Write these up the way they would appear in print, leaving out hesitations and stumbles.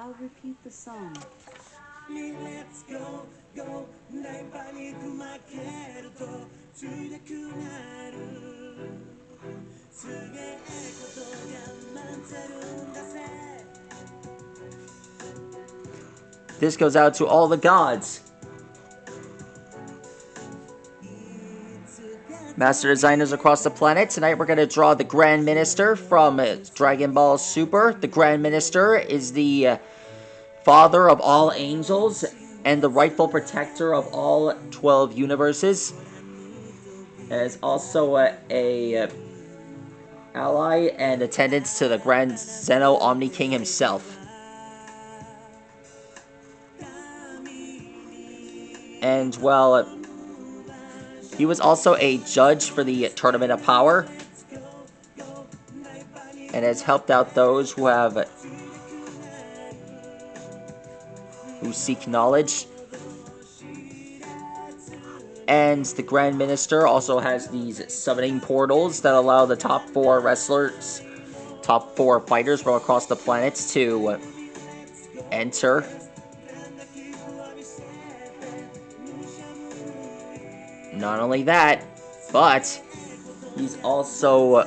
I'll repeat the song. Let's go, go, 날 빨리 그만해도 주력나를 수게 에고도야 만테룬다세. This goes out to all the gods. Master designers across the planet. Tonight we're going to draw the Grand Minister from Dragon Ball Super. The Grand Minister is the father of all angels and the rightful protector of all 12 universes. And is also a ally and attendant to the Grand Zeno Omni King himself. And, well, he was also a judge for the Tournament of Power, and has helped out those who seek knowledge. And the Grand Minister also has these summoning portals that allow the top 4 wrestlers, top 4 fighters from across the planets to enter. Not only that, but he's also,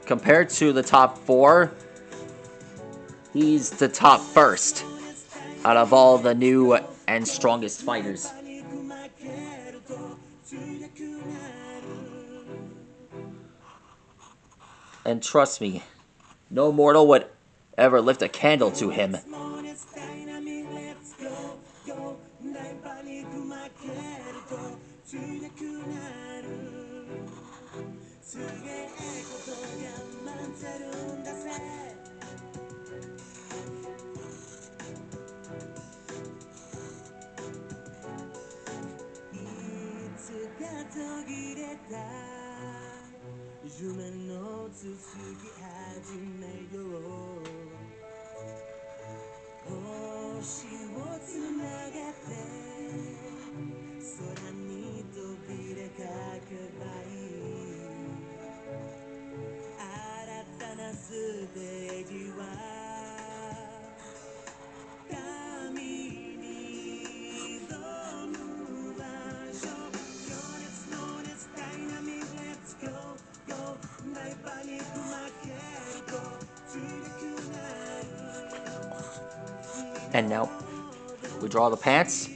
compared to the top 4, he's the top first out of all the new and strongest fighters. And trust me, no mortal would ever lift a candle to him. And now we draw the pants.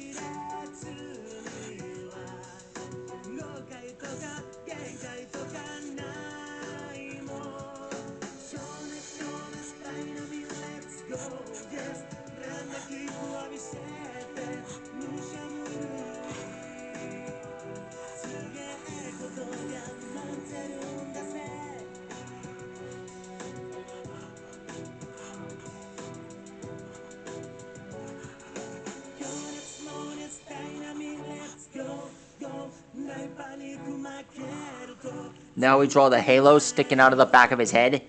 Now we draw the halo sticking out of the back of his head.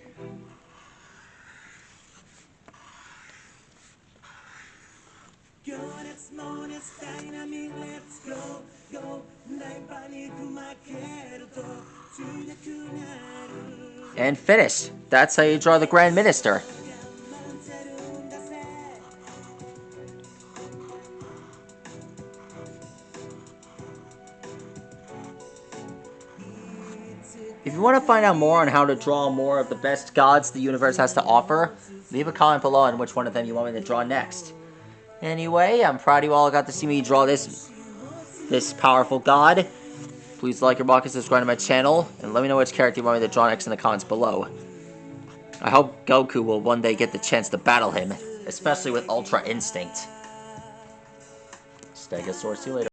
And finished. That's how you draw the Grand Minister. If you want to find out more on how to draw more of the best gods the universe has to offer, leave a comment below on which one of them you want me to draw next. Anyway, I'm proud you all got to see me draw this powerful god. Please like or block and subscribe to my channel, and let me know which character you want me to draw next in the comments below. I hope Goku will one day get the chance to battle him, especially with Ultra Instinct. Stegosaurus, see you later.